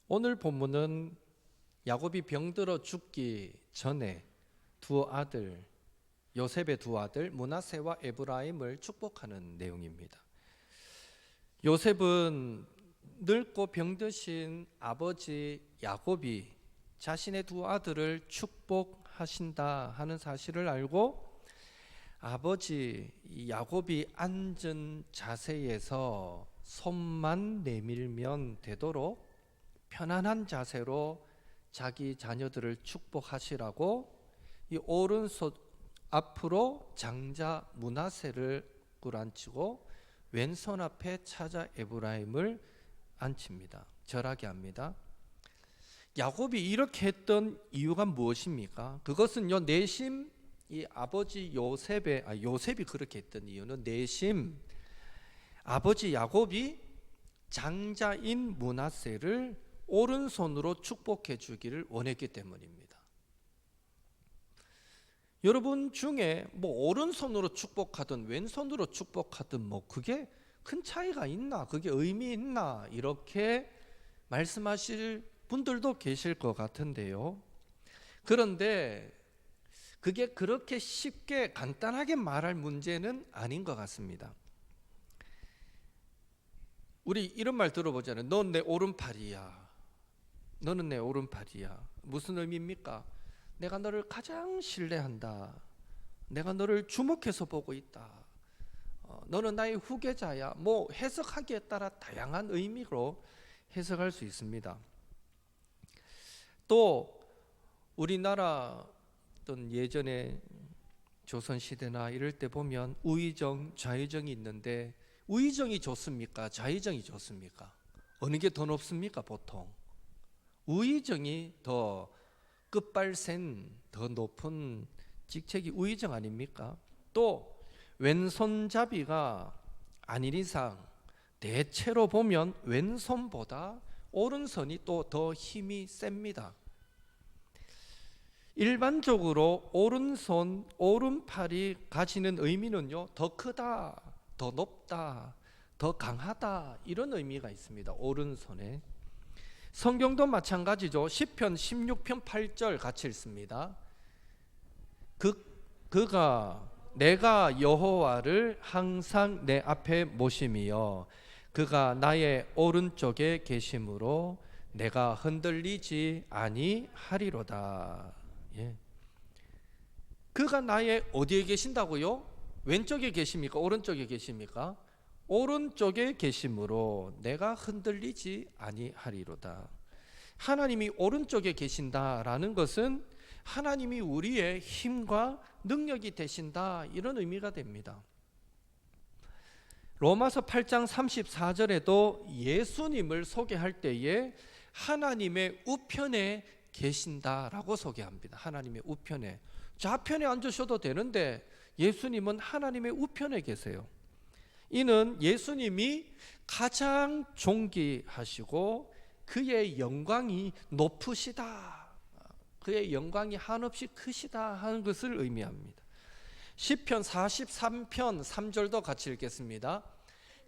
오늘 본문은 야곱이 병들어 죽기 전에 요셉의 두 아들 므낫세와 에브라임을 축복하는 내용입니다. 요셉은 늙고 병드신 아버지 야곱이 자신의 두 아들을 축복하신다 하는 사실을 알고 아버지 야곱이 앉은 자세에서 손만 내밀면 되도록 편안한 자세로 자기 자녀들을 축복하시라고 이 오른손 앞으로 장자 므낫세를 꿇안치고 왼손 앞에 차자 에브라임을 앉힙니다. 절하게 합니다. 야곱이 이렇게 했던 이유가 무엇입니까? 그것은요, 내심 이 아버지 요셉이 그렇게 했던 이유는 내심 아버지 야곱이 장자인 므낫세를 오른손으로 축복해 주기를 원했기 때문입니다. 여러분 중에 오른손으로 축복하든 왼손으로 축복하든 그게 큰 차이가 있나? 그게 의미 있나? 이렇게 말씀하실 분들도 계실 것 같은데요. 그런데 그게 그렇게 쉽게 간단하게 말할 문제는 아닌 것 같습니다. 우리 이런 말 들어보잖아요. 넌 내 오른팔이야. 너는 내 오른팔이야. 무슨 의미입니까? 내가 너를 가장 신뢰한다. 내가 너를 주목해서 보고 있다. 너는 나의 후계자야. 해석하기에 따라 다양한 의미로 해석할 수 있습니다. 또 우리나라 어떤 예전에 조선시대나 이럴 때 보면 우의정, 좌의정이 있는데 우의정이 좋습니까? 좌의정이 좋습니까? 어느 게 더 높습니까? 보통 우의정이 더 끝발센 더 높은 직책이 우의정 아닙니까? 또 왼손잡이가 아닌 이상 대체로 보면 왼손보다 오른손이 또 더 힘이 셉니다. 일반적으로 오른팔이 가지는 의미는요, 더 크다, 더 높다, 더 강하다, 이런 의미가 있습니다. 오른손에. 성경도 마찬가지죠. 시편 16편 8절 같이 읽습니다. 내가 여호와를 항상 내 앞에 모심이여 그가 나의 오른쪽에 계심으로 내가 흔들리지 아니하리로다. 그가 나의 어디에 계신다고요? 왼쪽에 계십니까? 오른쪽에 계십니까? 오른쪽에 계심으로 내가 흔들리지 아니하리로다. 하나님이 오른쪽에 계신다라는 것은 하나님이 우리의 힘과 능력이 되신다, 이런 의미가 됩니다. 로마서 8장 34절에도 예수님을 소개할 때에 하나님의 우편에 계신다라고 소개합니다. 하나님의 우편에. 좌편에 앉으셔도 되는데 예수님은 하나님의 우편에 계세요. 이는 예수님이 가장 존귀하시고 그의 영광이 높으시다, 그의 영광이 한없이 크시다 하는 것을 의미합니다. 시편 43편 3절도 같이 읽겠습니다.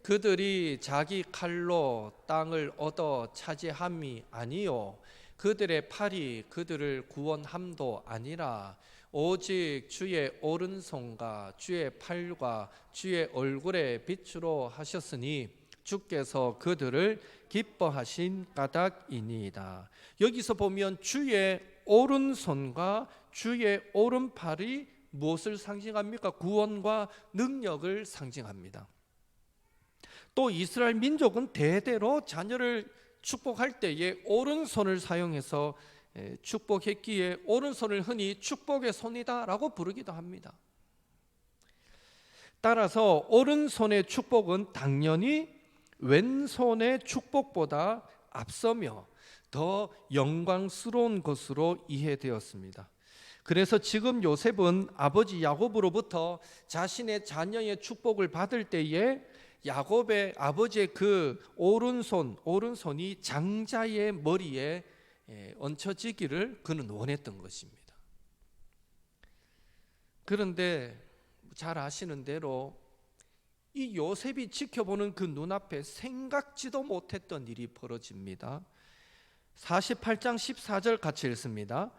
그들이 자기 칼로 땅을 얻어 차지함이 아니요 그들의 팔이 그들을 구원함도 아니라 오직 주의 오른손과 주의 팔과 주의 얼굴의 빛으로 하셨으니 주께서 그들을 기뻐하신 까닭이니이다. 여기서 보면 주의 오른손과 주의 오른팔이 무엇을 상징합니까? 구원과 능력을 상징합니다. 또 이스라엘 민족은 대대로 자녀를 축복할 때에 오른손을 사용해서 축복했기에 오른손을 흔히 축복의 손이다라고 부르기도 합니다. 따라서 오른손의 축복은 당연히 왼손의 축복보다 앞서며 더 영광스러운 것으로 이해되었습니다. 그래서 지금 요셉은 아버지 야곱으로부터 자신의 자녀의 축복을 받을 때에 야곱의 아버지의 그 오른손이 장자의 머리에 얹혀지기를 그는 원했던 것입니다. 그런데 잘 아시는 대로 이 요셉이 지켜보는 그 눈앞에 생각지도 못했던 일이 벌어집니다. 48장 14절 같이 읽습니다.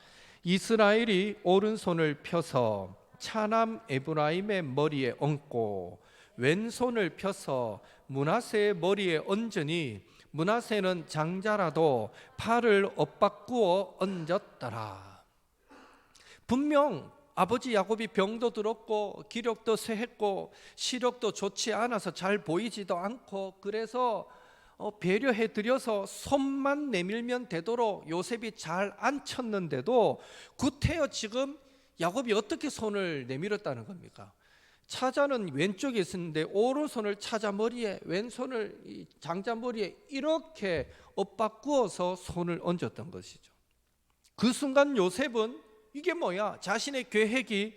이스라엘이 오른손을 펴서 차남 에브라임의 머리에 얹고 왼손을 펴서 므낫세의 머리에 얹으니 므낫세는 장자라도 팔을 엇바꾸어 얹었더라. 분명 아버지 야곱이 병도 들었고 기력도 쇠했고 시력도 좋지 않아서 잘 보이지도 않고, 그래서 배려해 드려서 손만 내밀면 되도록 요셉이 잘 앉혔는데도 구태여 지금 야곱이 어떻게 손을 내밀었다는 겁니까? 차자는 왼쪽에 있었는데 오른손을 차자 머리에, 왼손을 장자 머리에 이렇게 엇바꾸어서 손을 얹었던 것이죠. 그 순간 요셉은 이게 뭐야? 자신의 계획이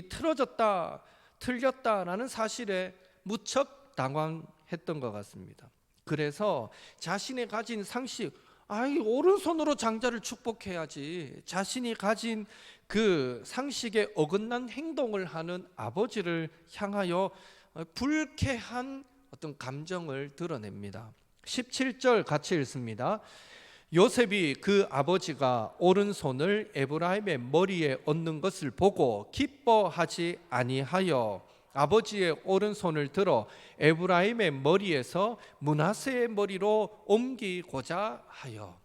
틀어졌다, 틀렸다라는 사실에 무척 당황했던 것 같습니다. 그래서 자신이 가진 상식, 오른손으로 장자를 축복해야지, 자신이 가진 그 상식에 어긋난 행동을 하는 아버지를 향하여 불쾌한 어떤 감정을 드러냅니다. 17절 같이 읽습니다. 요셉이 그 아버지가 오른손을 에브라임의 머리에 얹는 것을 보고 기뻐하지 아니하여 아버지의 오른손을 들어 에브라임의 머리에서 므낫세의 머리로 옮기고자 하여.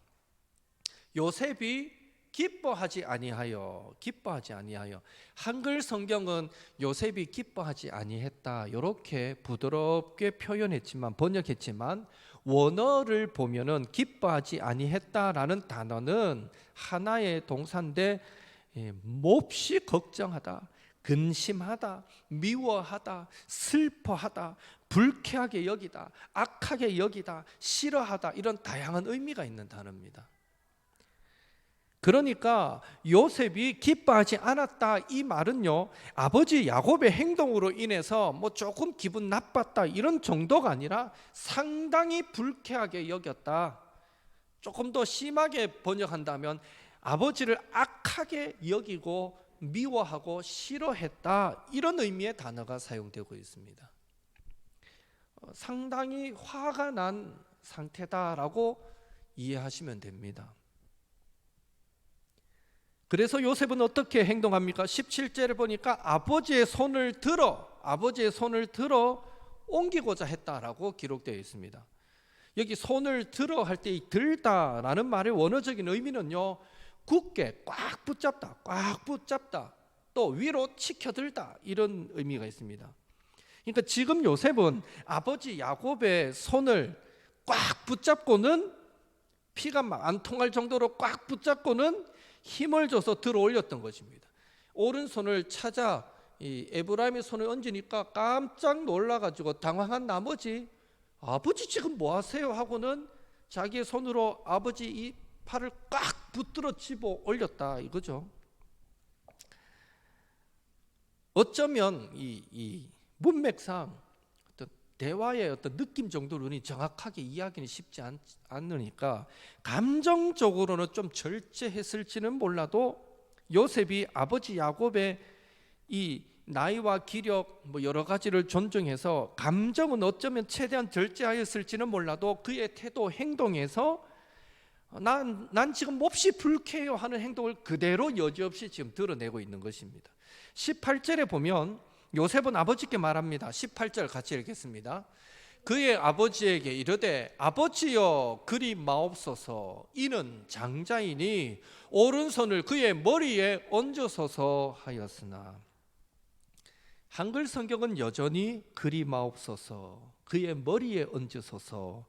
요셉이 기뻐하지 아니하여. 한글 성경은 요셉이 기뻐하지 아니했다 이렇게 부드럽게 번역했지만 원어를 보면은 기뻐하지 아니했다라는 단어는 하나의 동사인데 몹시 걱정하다, 근심하다, 미워하다, 슬퍼하다, 불쾌하게 여기다, 악하게 여기다, 싫어하다, 이런 다양한 의미가 있는 단어입니다. 그러니까 요셉이 기뻐하지 않았다 이 말은요, 아버지 야곱의 행동으로 인해서 조금 기분 나빴다 이런 정도가 아니라 상당히 불쾌하게 여겼다. 조금 더 심하게 번역한다면 아버지를 악하게 여기고 미워하고 싫어했다, 이런 의미의 단어가 사용되고 있습니다. 상당히 화가 난 상태다라고 이해하시면 됩니다. 그래서 요셉은 어떻게 행동합니까? 17절에 보니까 아버지의 손을 들어 옮기고자 했다라고 기록되어 있습니다. 여기 손을 들어 할 때 이 들다라는 말의 원어적인 의미는요, 굳게 꽉 붙잡다, 또 위로 치켜들다, 이런 의미가 있습니다. 그러니까 지금 요셉은 아버지 야곱의 손을 꽉 붙잡고는, 피가 막 안 통할 정도로 꽉 붙잡고는 힘을 줘서 들어 올렸던 것입니다. 오른손을 찾아 이 에브라임의 손을 얹으니까 깜짝 놀라가지고 당황한 나머지 아버지 지금 뭐 하세요? 하고는 자기의 손으로 아버지 이 팔을 꽉 붙들어 집어 올렸다 이거죠. 어쩌면 이 문맥상 어떤 대화의 어떤 느낌 정도로는 정확하게 이해하기는 쉽지 않으니까 감정적으로는 좀 절제했을지는 몰라도 요셉이 아버지 야곱의 이 나이와 기력 여러 가지를 존중해서 감정은 어쩌면 최대한 절제하였을지는 몰라도 그의 태도, 행동에서 난 지금 몹시 불쾌해요 하는 행동을 그대로 여지없이 지금 드러내고 있는 것입니다. 18절에 보면 요셉은 아버지께 말합니다. 18절 같이 읽겠습니다. 그의 아버지에게 이르되 아버지여 그리 마옵소서, 이는 장자이니 오른손을 그의 머리에 얹으소서 하였으나. 한글 성경은 여전히 그리 마옵소서, 그의 머리에 얹으소서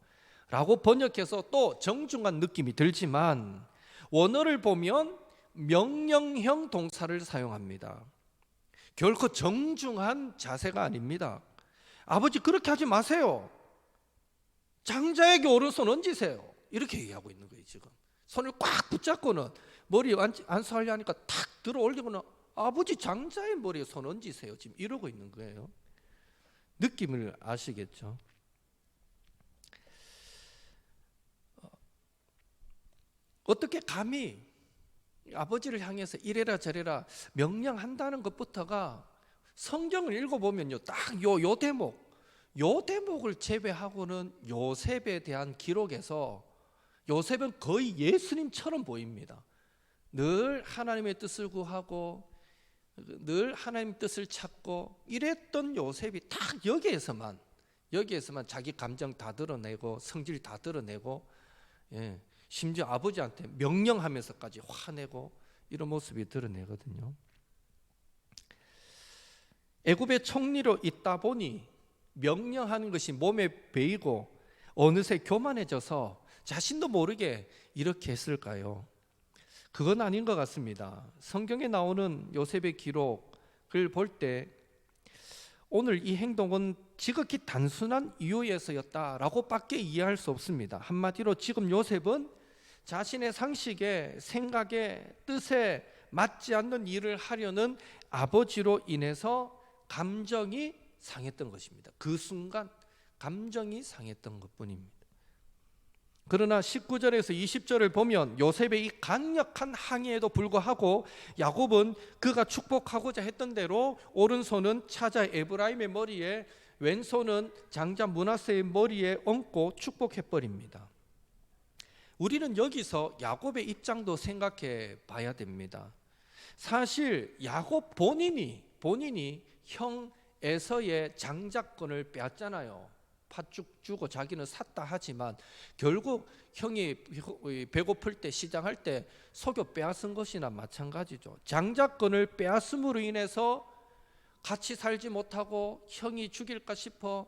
라고 번역해서 또 정중한 느낌이 들지만 원어를 보면 명령형 동사를 사용합니다. 결코 정중한 자세가 아닙니다. 아버지 그렇게 하지 마세요, 장자에게 오른손 얹으세요, 이렇게 얘기하고 있는 거예요. 지금 손을 꽉 붙잡고는 머리에 안수하려 하니까 탁 들어 올리고는 아버지 장자의 머리에 손 얹으세요, 지금 이러고 있는 거예요. 느낌을 아시겠죠? 어떻게 감히 아버지를 향해서 이래라 저래라 명령한다는 것부터가 성경을 읽어보면요, 딱 요 대목을 제외하고는 요셉에 대한 기록에서 요셉은 거의 예수님처럼 보입니다. 늘 하나님의 뜻을 구하고 늘 하나님의 뜻을 찾고 이랬던 요셉이 딱 여기에서만 자기 감정 다 드러내고 성질 다 드러내고, 심지어 아버지한테 명령하면서까지 화내고 이런 모습이 드러내거든요. 애굽의 총리로 있다 보니 명령하는 것이 몸에 배이고 어느새 교만해져서 자신도 모르게 이렇게 했을까요? 그건 아닌 것 같습니다. 성경에 나오는 요셉의 기록을 볼 때 오늘 이 행동은 지극히 단순한 이유에서였다라고 밖에 이해할 수 없습니다. 한마디로 지금 요셉은 자신의 상식에, 생각에, 뜻에 맞지 않는 일을 하려는 아버지로 인해서 감정이 상했던 것입니다. 그 순간 감정이 상했던 것뿐입니다. 그러나 19절에서 20절을 보면 요셉의 이 강력한 항의에도 불구하고 야곱은 그가 축복하고자 했던 대로 오른손은 차자 에브라임의 머리에, 왼손은 장자 므낫세의 머리에 얹고 축복해버립니다. 우리는 여기서 야곱의 입장도 생각해 봐야 됩니다. 사실 야곱 본인이 형 에서의 장자권을 빼앗잖아요. 팥죽 주고 자기는 샀다 하지만 결국 형이 배고플 때, 시장할 때 속여 빼앗은 것이나 마찬가지죠. 장자권을 빼앗음으로 인해서 같이 살지 못하고 형이 죽일까 싶어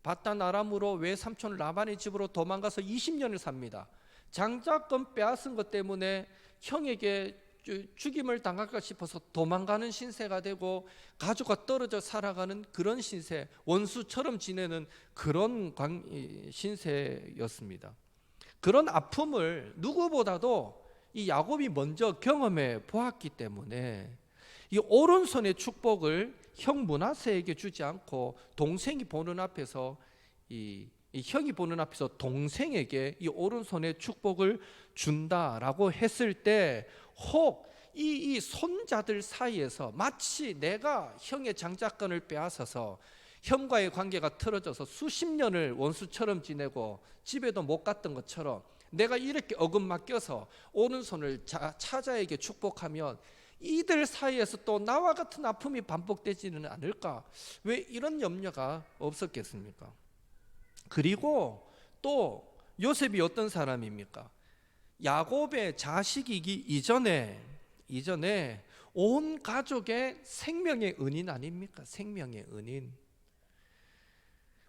바단 아람으로 외삼촌 라반의 집으로 도망가서 20년을 삽니다. 장자권 빼앗은 것 때문에 형에게 죽임을 당할까 싶어서 도망가는 신세가 되고 가족과 떨어져 살아가는 그런 신세, 원수처럼 지내는 그런 신세였습니다. 그런 아픔을 누구보다도 이 야곱이 먼저 경험해 보았기 때문에 이 오른손의 축복을 형 므낫세에게 주지 않고 동생이 보는 앞에서 이 형이 보는 앞에서 동생에게 이 오른손의 축복을 준다라고 했을 때 혹 이 손자들 사이에서 마치 내가 형의 장자권을 빼앗아서 형과의 관계가 틀어져서 수십 년을 원수처럼 지내고 집에도 못 갔던 것처럼 내가 이렇게 어긋맡겨서 오른손을 차자에게 축복하면 이들 사이에서 또 나와 같은 아픔이 반복되지는 않을까? 왜 이런 염려가 없었겠습니까? 그리고 또 요셉이 어떤 사람입니까? 야곱의 자식이기 이전에 온 가족의 생명의 은인 아닙니까? 생명의 은인.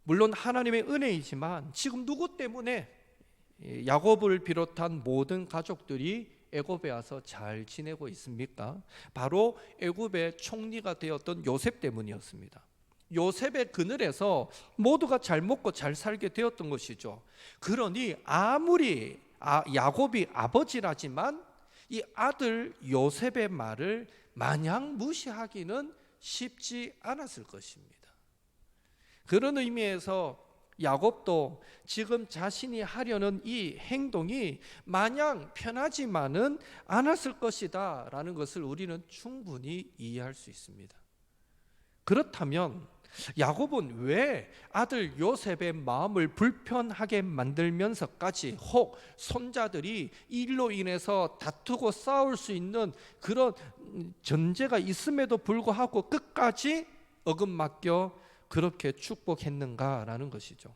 물론 하나님의 은혜이지만 지금 누구 때문에 야곱을 비롯한 모든 가족들이 애굽에 와서 잘 지내고 있습니까? 바로 애굽의 총리가 되었던 요셉 때문이었습니다. 요셉의 그늘에서 모두가 잘 먹고 잘 살게 되었던 것이죠. 그러니 아무리 야곱이 아버지라지만 이 아들 요셉의 말을 마냥 무시하기는 쉽지 않았을 것입니다. 그런 의미에서 야곱도 지금 자신이 하려는 이 행동이 마냥 편하지만은 않았을 것이다 라는 것을 우리는 충분히 이해할 수 있습니다. 그렇다면 야곱은 왜 아들 요셉의 마음을 불편하게 만들면서까지 혹 손자들이 이 일로 인해서 다투고 싸울 수 있는 그런 전제가 있음에도 불구하고 끝까지 어긋맡겨 그렇게 축복했는가라는 것이죠.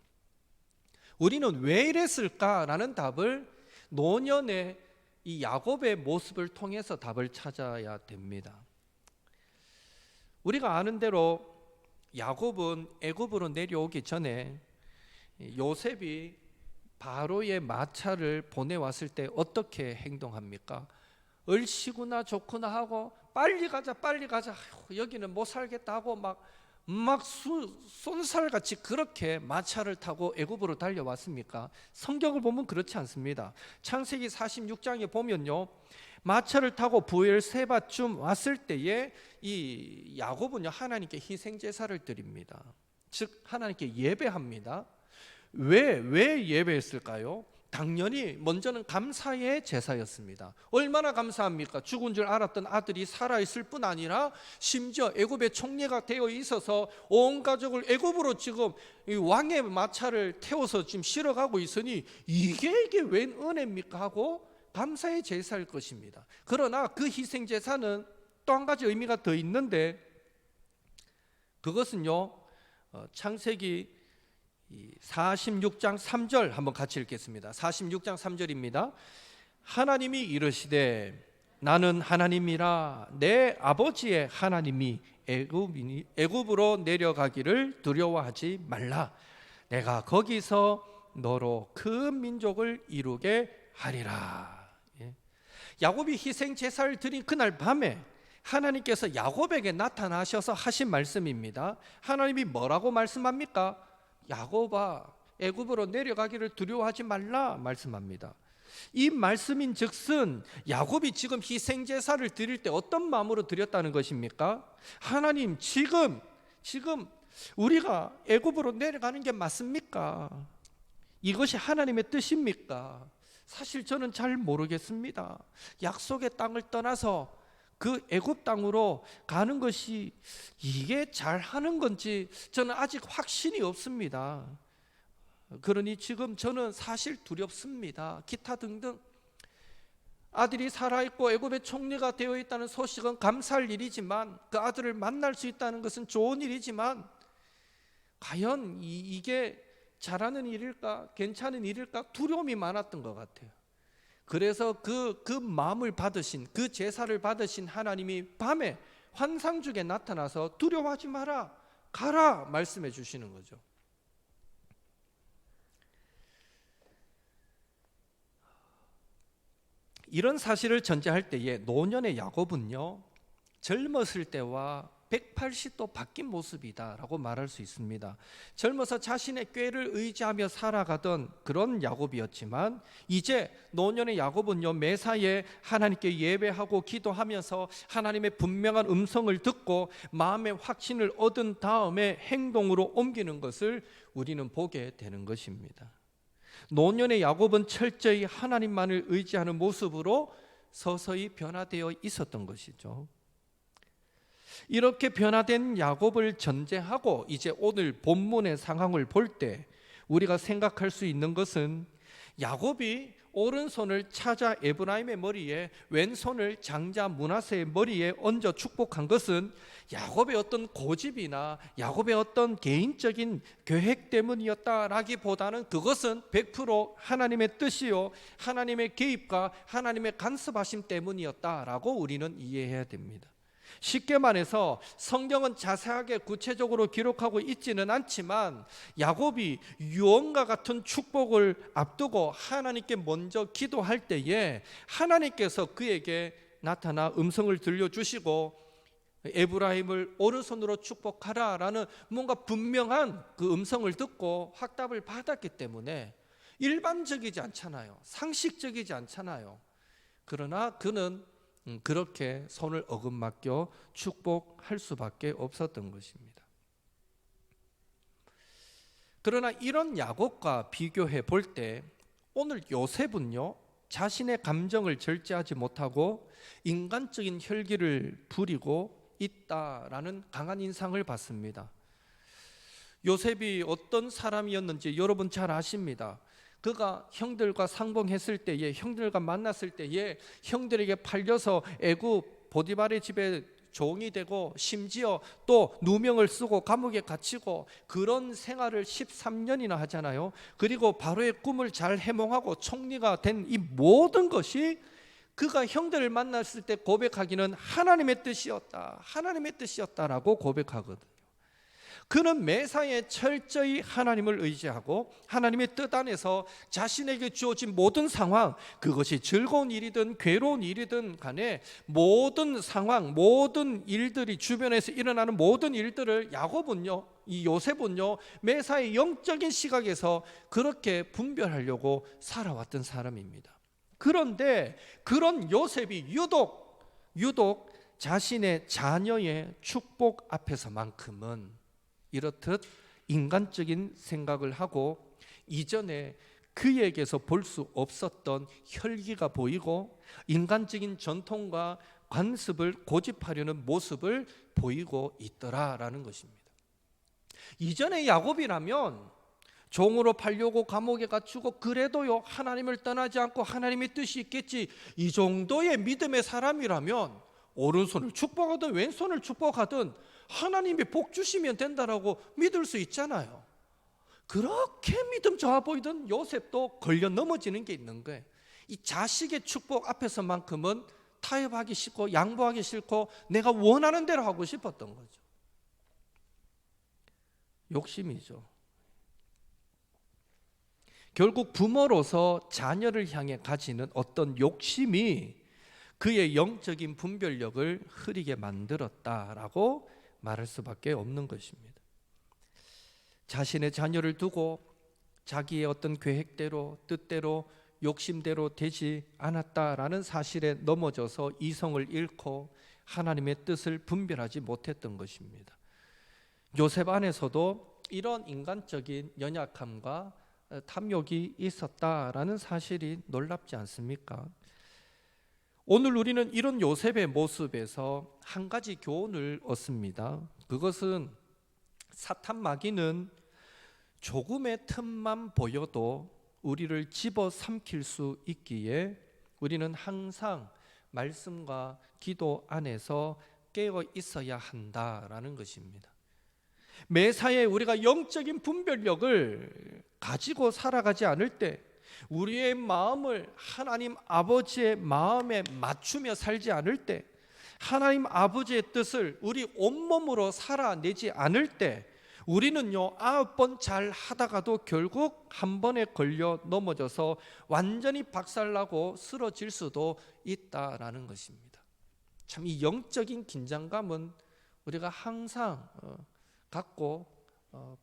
우리는 왜 이랬을까라는 답을 노년의 이 야곱의 모습을 통해서 답을 찾아야 됩니다. 우리가 아는 대로 야곱은 애굽으로 내려오기 전에 요셉이 바로의 마차를 보내왔을 때 어떻게 행동합니까? 얼씨구나 좋구나 하고 빨리 가자 여기는 못 살겠다 하고 막 쏜살같이 그렇게 마차를 타고 애굽으로 달려왔습니까? 성경을 보면 그렇지 않습니다. 창세기 46장에 보면요, 마차를 타고 부엘세바쯤 왔을 때에 이 야곱은요 하나님께 희생 제사를 드립니다. 즉 하나님께 예배합니다. 왜 예배했을까요? 당연히 먼저는 감사의 제사였습니다. 얼마나 감사합니까? 죽은 줄 알았던 아들이 살아있을 뿐 아니라 심지어 애굽의 총리가 되어 있어서 온 가족을 애굽으로 지금 왕의 마차를 태워서 지금 실어가고 있으니 이게 웬 은혜입니까? 하고 감사의 제사일 것입니다. 그러나 그 희생 제사는 또 한 가지 의미가 더 있는데, 그것은요, 창세기 46장 3절 한번 같이 읽겠습니다. 46장 3절입니다. 하나님이 이르시되 나는 하나님이라 내 아버지의 하나님이 애굽으로 내려가기를 두려워하지 말라. 내가 거기서 너로 큰 민족을 이루게 하리라. 야곱이 희생 제사를 드린 그날 밤에 하나님께서 야곱에게 나타나셔서 하신 말씀입니다. 하나님이 뭐라고 말씀합니까? 야곱아, 애굽으로 내려가기를 두려워하지 말라 말씀합니다. 이 말씀인 즉슨 야곱이 지금 희생 제사를 드릴 때 어떤 마음으로 드렸다는 것입니까? 하나님, 지금 우리가 애굽으로 내려가는 게 맞습니까? 이것이 하나님의 뜻입니까? 사실 저는 잘 모르겠습니다. 약속의 땅을 떠나서 그 애굽 땅으로 가는 것이 이게 잘하는 건지 저는 아직 확신이 없습니다. 그러니 지금 저는 사실 두렵습니다. 기타 등등 아들이 살아있고 애굽의 총리가 되어 있다는 소식은 감사할 일이지만, 그 아들을 만날 수 있다는 것은 좋은 일이지만, 과연 이게 잘하는 일일까, 괜찮은 일일까, 두려움이 많았던 것 같아요. 그래서 그 마음을 받으신, 그 제사를 받으신 하나님이 밤에 환상 중에 나타나서 두려워하지 마라, 가라 말씀해 주시는 거죠. 이런 사실을 전제할 때에 노년의 야곱은요, 젊었을 때와 180도 바뀐 모습이다라고 말할 수 있습니다. 젊어서 자신의 꾀를 의지하며 살아가던 그런 야곱이었지만, 이제 노년의 야곱은요, 매사에 하나님께 예배하고 기도하면서 하나님의 분명한 음성을 듣고 마음의 확신을 얻은 다음에 행동으로 옮기는 것을 우리는 보게 되는 것입니다. 노년의 야곱은 철저히 하나님만을 의지하는 모습으로 서서히 변화되어 있었던 것이죠. 이렇게 변화된 야곱을 전제하고 이제 오늘 본문의 상황을 볼 때 우리가 생각할 수 있는 것은, 야곱이 오른손을 찾아 에브라임의 머리에, 왼손을 장자 므낫세의 머리에 얹어 축복한 것은 야곱의 어떤 고집이나 야곱의 어떤 개인적인 계획 때문이었다라기보다는 그것은 100% 하나님의 뜻이요, 하나님의 개입과 하나님의 간섭하심 때문이었다라고 우리는 이해해야 됩니다. 쉽게 말해서 성경은 자세하게 구체적으로 기록하고 있지는 않지만, 야곱이 유언과 같은 축복을 앞두고 하나님께 먼저 기도할 때에 하나님께서 그에게 나타나 음성을 들려주시고 에브라임을 오른손으로 축복하라라는 뭔가 분명한 그 음성을 듣고 확답을 받았기 때문에 일반적이지 않잖아요. 상식적이지 않잖아요. 그러나 그는 그렇게 손을 어긋맞겨 축복할 수밖에 없었던 것입니다. 그러나 이런 야곱과 비교해 볼 때 오늘 요셉은요, 자신의 감정을 절제하지 못하고 인간적인 혈기를 부리고 있다라는 강한 인상을 받습니다. 요셉이 어떤 사람이었는지 여러분 잘 아십니다. 그가 형들과 상봉했을 때에, 형들과 만났을 때에 형들에게 팔려서 애굽 보디발의 집에 종이 되고, 심지어 또 누명을 쓰고 감옥에 갇히고, 그런 생활을 13년이나 하잖아요. 그리고 바로의 꿈을 잘 해몽하고 총리가 된 이 모든 것이 그가 형들을 만났을 때 고백하기는 하나님의 뜻이었다, 하나님의 뜻이었다라고 고백하거든요. 그는 매사에 철저히 하나님을 의지하고 하나님의 뜻 안에서 자신에게 주어진 모든 상황, 그것이 즐거운 일이든 괴로운 일이든 간에 모든 상황, 모든 일들이, 주변에서 일어나는 모든 일들을 야곱은요, 이 요셉은요, 매사에 영적인 시각에서 그렇게 분별하려고 살아왔던 사람입니다. 그런데 그런 요셉이 유독 자신의 자녀의 축복 앞에서만큼은 이렇듯 인간적인 생각을 하고 이전에 그에게서 볼 수 없었던 혈기가 보이고 인간적인 전통과 관습을 고집하려는 모습을 보이고 있더라라는 것입니다. 이전에 야곱이라면 종으로 팔려고 감옥에 갇히고 그래도요 하나님을 떠나지 않고 하나님의 뜻이 있겠지, 이 정도의 믿음의 사람이라면 오른손을 축복하든 왼손을 축복하든 하나님이 복 주시면 된다라고 믿을 수 있잖아요. 그렇게 믿음 좋아 보이던 요셉도 걸려 넘어지는 게 있는 거예요. 이 자식의 축복 앞에서만큼은 타협하기 싫고 양보하기 싫고 내가 원하는 대로 하고 싶었던 거죠. 욕심이죠. 결국 부모로서 자녀를 향해 가지는 어떤 욕심이 그의 영적인 분별력을 흐리게 만들었다라고 말할 수밖에 없는 것입니다. 자신의 자녀를 두고 자기의 어떤 계획대로 뜻대로 욕심대로 되지 않았다라는 사실에 넘어져서 이성을 잃고 하나님의 뜻을 분별하지 못했던 것입니다. 요셉 안에서도 이런 인간적인 연약함과 탐욕이 있었다라는 사실이 놀랍지 않습니까? 오늘 우리는 이런 요셉의 모습에서 한 가지 교훈을 얻습니다. 그것은 사탄 마귀는 조금의 틈만 보여도 우리를 집어삼킬 수 있기에 우리는 항상 말씀과 기도 안에서 깨어 있어야 한다라는 것입니다. 매사에 우리가 영적인 분별력을 가지고 살아가지 않을 때, 우리의 마음을 하나님 아버지의 마음에 맞추며 살지 않을 때, 하나님 아버지의 뜻을 우리 온몸으로 살아내지 않을 때 우리는요 9번 잘 하다가도 결국 한 번에 걸려 넘어져서 완전히 박살나고 쓰러질 수도 있다라는 것입니다. 참 이 영적인 긴장감은 우리가 항상 갖고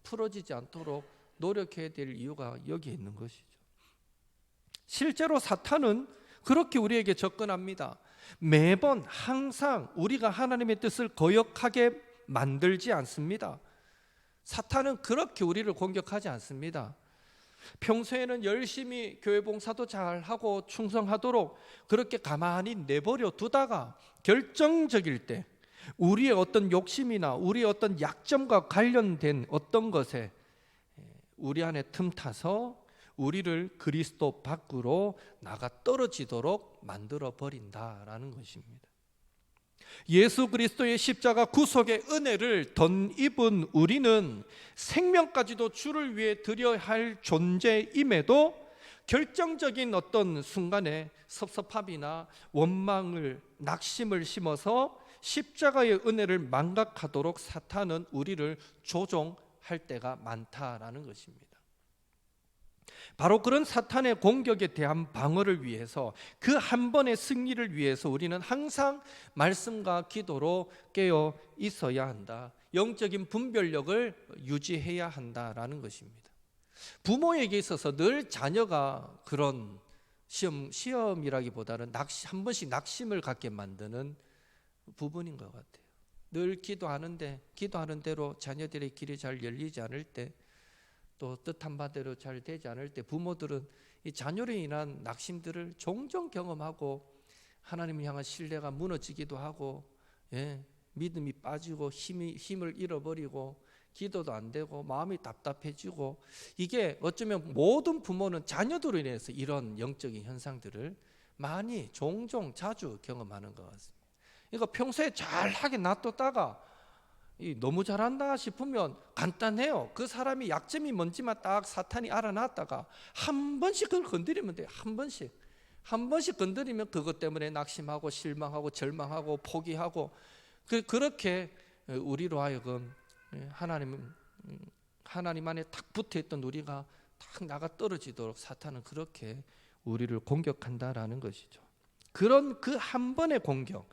풀어지지 않도록 노력해야 될 이유가 여기에 있는 것이죠. 실제로 사탄은 그렇게 우리에게 접근합니다. 매번 항상 우리가 하나님의 뜻을 거역하게 만들지 않습니다. 사탄은 그렇게 우리를 공격하지 않습니다. 평소에는 열심히 교회 봉사도 잘하고 충성하도록 그렇게 가만히 내버려 두다가 결정적일 때 우리의 어떤 욕심이나 우리의 어떤 약점과 관련된 어떤 것에 우리 안에 틈타서 우리를 그리스도 밖으로 나가 떨어지도록 만들어 버린다라는 것입니다. 예수 그리스도의 십자가 구속의 은혜를 덧입은 우리는 생명까지도 주를 위해 드려야 할 존재임에도 결정적인 어떤 순간에 섭섭함이나 원망을, 낙심을 심어서 십자가의 은혜를 망각하도록 사탄은 우리를 조종할 때가 많다라는 것입니다. 바로 그런 사탄의 공격에 대한 방어를 위해서, 그 한 번의 승리를 위해서 우리는 항상 말씀과 기도로 깨어 있어야 한다. 영적인 분별력을 유지해야 한다라는 것입니다. 부모에게 있어서 늘 자녀가 그런 시험이라기보다는 한 번씩 낙심을 갖게 만드는 부분인 것 같아요. 늘 기도하는 대로 자녀들의 길이 잘 열리지 않을 때, 또 뜻한 바대로 잘 되지 않을 때 부모들은 이 자녀로 인한 낙심들을 종종 경험하고 하나님을 향한 신뢰가 무너지기도 하고, 믿음이 빠지고 힘을 잃어버리고 기도도 안 되고 마음이 답답해지고, 이게 어쩌면 모든 부모는 자녀들로 인해서 이런 영적인 현상들을 종종 자주 경험하는 것 같습니다. 그러니까 평소에 잘하게 놔뒀다가 너무 잘한다 싶으면 간단해요. 그 사람이 약점이 뭔지만 딱 사탄이 알아놨다가 한 번씩 그걸 건드리면 돼요. 한 번씩 건드리면 그것 때문에 낙심하고 실망하고 절망하고 포기하고, 그렇게 우리로 하여금 하나님 안에 탁 붙어있던 우리가 탁 나가 떨어지도록 사탄은 그렇게 우리를 공격한다라는 것이죠. 그런 그 한 번의 공격,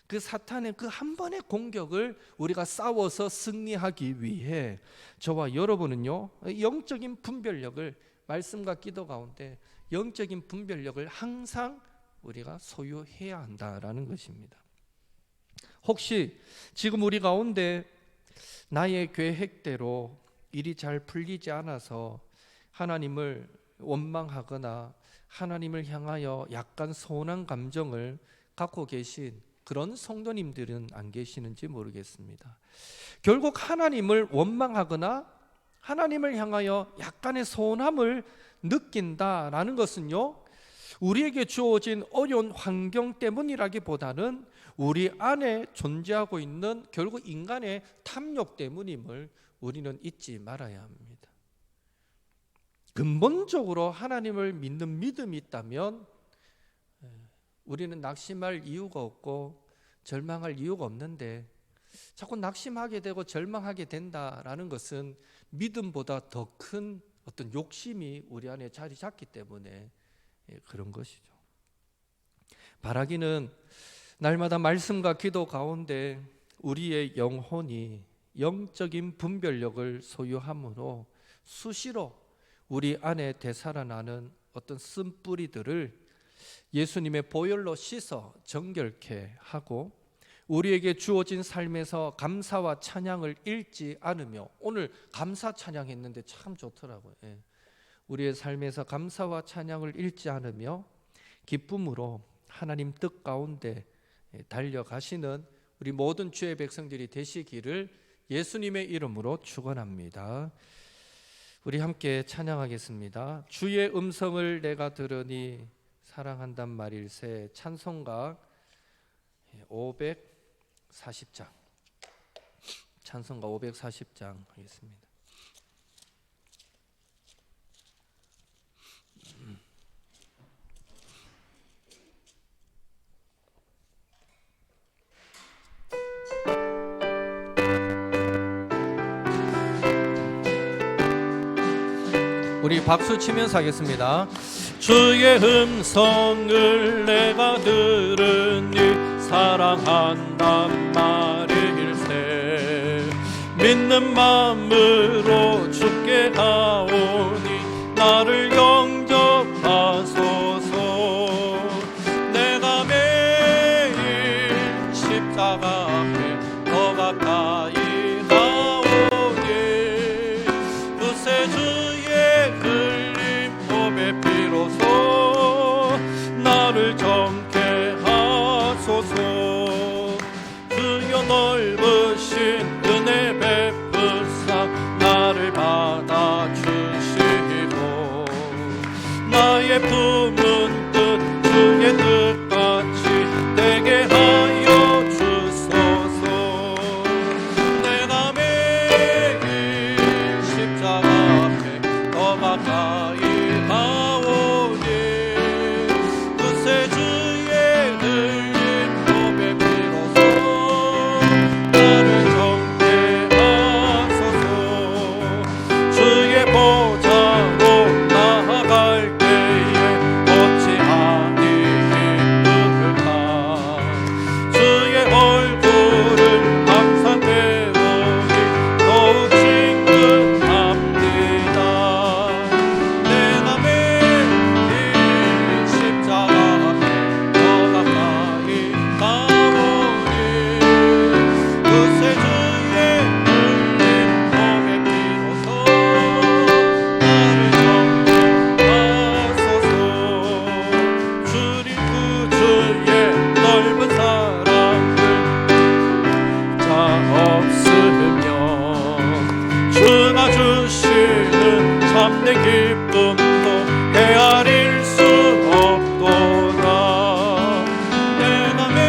그 사탄의 그 한 번의 공격을 우리가 싸워서 승리하기 위해 저와 여러분은요 영적인 분별력을, 말씀과 기도 가운데 영적인 분별력을 항상 우리가 소유해야 한다라는 것입니다. 혹시 지금 우리 가운데 나의 계획대로 일이 잘 풀리지 않아서 하나님을 원망하거나 하나님을 향하여 약간 서운한 감정을 갖고 계신 그런 성도님들은 안 계시는지 모르겠습니다. 결국 하나님을 원망하거나 하나님을 향하여 약간의 서운함을 느낀다라는 것은요, 우리에게 주어진 어려운 환경 때문이라기보다는 우리 안에 존재하고 있는 결국 인간의 탐욕 때문임을 우리는 잊지 말아야 합니다. 근본적으로 하나님을 믿는 믿음이 있다면 우리는 낙심할 이유가 없고 절망할 이유가 없는데, 자꾸 낙심하게 되고 절망하게 된다라는 것은 믿음보다 더 큰 어떤 욕심이 우리 안에 자리 잡기 때문에 그런 것이죠. 바라기는 날마다 말씀과 기도 가운데 우리의 영혼이 영적인 분별력을 소유함으로 수시로 우리 안에 되살아나는 어떤 쓴뿌리들을 예수님의 보혈로 씻어 정결케 하고, 우리에게 주어진 삶에서 감사와 찬양을 잃지 않으며, 오늘 감사 찬양했는데 참 좋더라고요. 우리의 삶에서 감사와 찬양을 잃지 않으며 기쁨으로 하나님 뜻 가운데 달려가시는 우리 모든 주의 백성들이 되시기를 예수님의 이름으로 축원합니다. 우리 함께 찬양하겠습니다. 주의 음성을 내가 들으니 사랑한단 말일세. 찬송가 540장, 찬송가 540장 하겠습니다. 우리 박수 치면서 하겠습니다. 주의 음성을 내가 들으니 사랑한단 말일세. 믿는 마음으로 주께 가오니 나를 영접하소서. 내가 매일 십자가 앞에 더 가까이 가오니 그새 주의 흘린 몸의 피로소 나를 정케 하소서. 주여 넓으신 은혜 베푸사 나를 받아주시고 나의 품은 뜻 주의 뜻같이 되게 하여 주소서. 내가 매일 십자가 앞에 더 가까이 가오니 그새 주의 흘린 몸의 피로소 나를 정케 하소서. 주의 보좌로 나아갈 때에 어찌하니 기쁘일까. 주의 얼굴을 항상 배우니 더욱 친근합니다. 내가 매일 십자가 앞에 더 가까이 가오니 그새 주의 흘린 몸의 피로소 나를 정케하소서. 주님 그 주의 넓은 사랑을 자 없으며 주가 주시는 참된 기쁨도 헤아릴 수 없도다. 내가 매일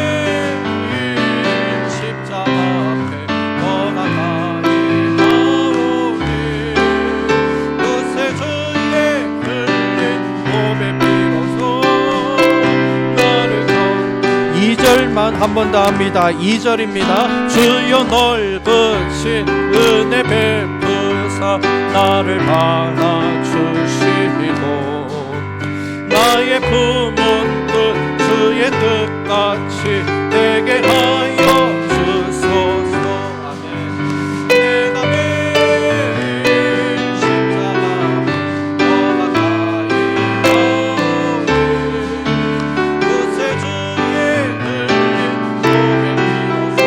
십자가 앞에 더 가까이 가오니 그새 주의 흘린 몸의 피로소 나를 정케. 2절만 한 번 더 합니다. 2절입니다. 주여 넓으신 은혜 베푸사 나를 받아주시고 나의 품은 뜻 주의 뜻같이 되게 하여 주소서. 아멘. 내가 매일 십자가 더 가까이 가오니 그새 주의 흘린 몸의 피로소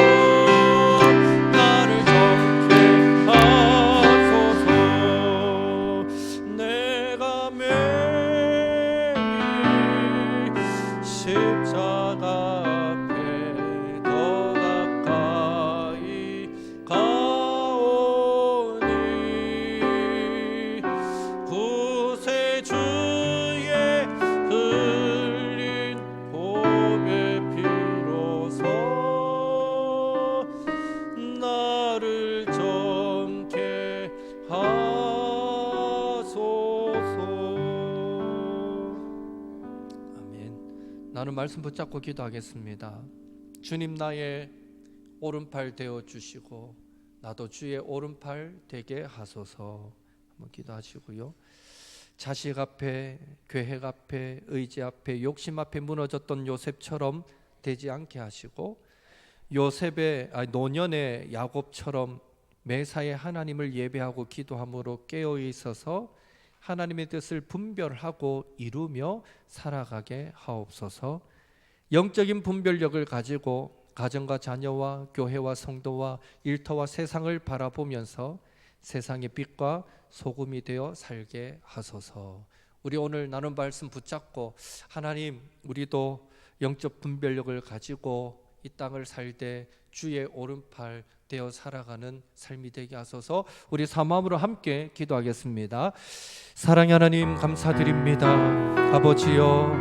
나를 정케 하소서. 내가 매일 아멘. 나는 말씀 붙잡고 기도하겠습니다. 주님, 나의 오른팔 되어 주시고 나도 주의 오른팔 되게 하소서. 한번 기도하시고요. 자식 앞에, 계획 앞에, 의지 앞에, 욕심 앞에 무너졌던 요셉처럼 되지 않게 하시고, 노년의 야곱처럼 매사에 하나님을 예배하고 기도함으로 깨어 있어서 하나님의 뜻을 분별하고 이루며 살아가게 하옵소서. 영적인 분별력을 가지고 가정과 자녀와 교회와 성도와 일터와 세상을 바라보면서 세상의 빛과 소금이 되어 살게 하소서. 우리 오늘 나눈 말씀 붙잡고 하나님, 우리도 영적 분별력을 가지고 이 땅을 살 때 주의 오른팔 되어 살아가는 삶이 되게 하소서. 우리 사모함으로 함께 기도하겠습니다. 사랑의 하나님, 감사드립니다. 아버지요,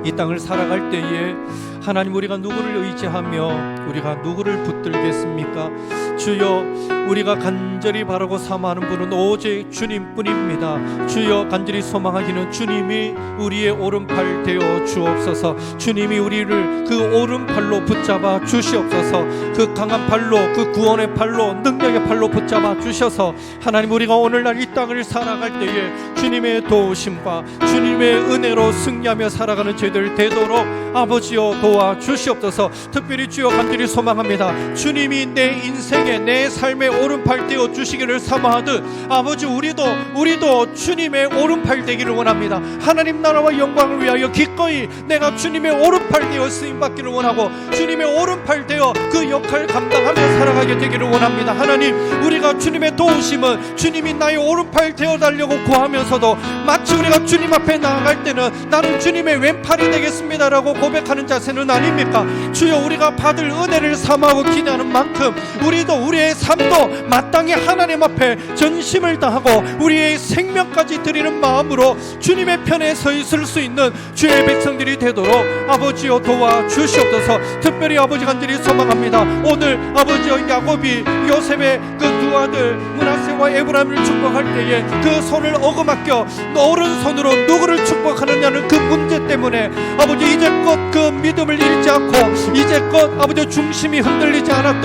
이 땅을 살아갈 때에 하나님, 우리가 누구를 의지하며 우리가 누구를 붙들겠습니까? 주여, 우리가 간절히 바라고 사모하는 분은 오직 주님뿐입니다. 주여, 간절히 소망하기는 주님이 우리의 오른팔 되어 주옵소서. 주님이 우리를 그 오른팔로 붙잡아 주시옵소서. 그 강한 팔로, 그 구원의 팔로, 능력의 팔로 붙잡아 주셔서 하나님, 우리가 오늘날 이 땅을 살아갈 때에 주님의 도우심과 주님의 은혜로 승리하며 살아가는 저희들 되도록 아버지여 도와 주시옵소서. 특별히 주여, 간절히 소망합니다. 주님이 내 인생에, 내 삶의 오른팔 되어 주시기를 사모하듯 아버지, 우리도 주님의 오른팔 되기를 원합니다. 하나님 나라와 영광을 위하여 기꺼이 내가 주님의 오른팔 되어 쓰임받기를 원하고 주님의 오른팔 되어 그 역할을 감당하며 살아가게 되기를 원합니다. 하나님, 우리가 주님의 도우심은 주님이 나의 오른팔 되어 달려고 구하면서도 마치 우리가 주님 앞에 나아갈 때는 나는 주님의 왼팔이 되겠습니다라고 고백하는 자세는 아닙니까? 주여, 우리가 받을 은혜를 사모하고 기대하는 만큼 우리도 우리의 삶도 마땅히 하나님 앞에 전심을 다하고 우리의 생명까지 드리는 마음으로 주님의 편에 서 있을 수 있는 주의 백성들이 되도록 아버지여 도와 주시옵소서. 특별히 아버지, 간절히 소망합니다. 오늘 아버지여, 야곱이 요셉의 그 두 아들 므낫세와 에브라임을 축복할 때에 그 손을 어거맡겨 오른손으로 누구를 축복하느냐는 그 문제 때문에 아버지, 이제껏 그 믿음을 잃지 않고 이제껏 아버지 중심이 흔들리지 않았던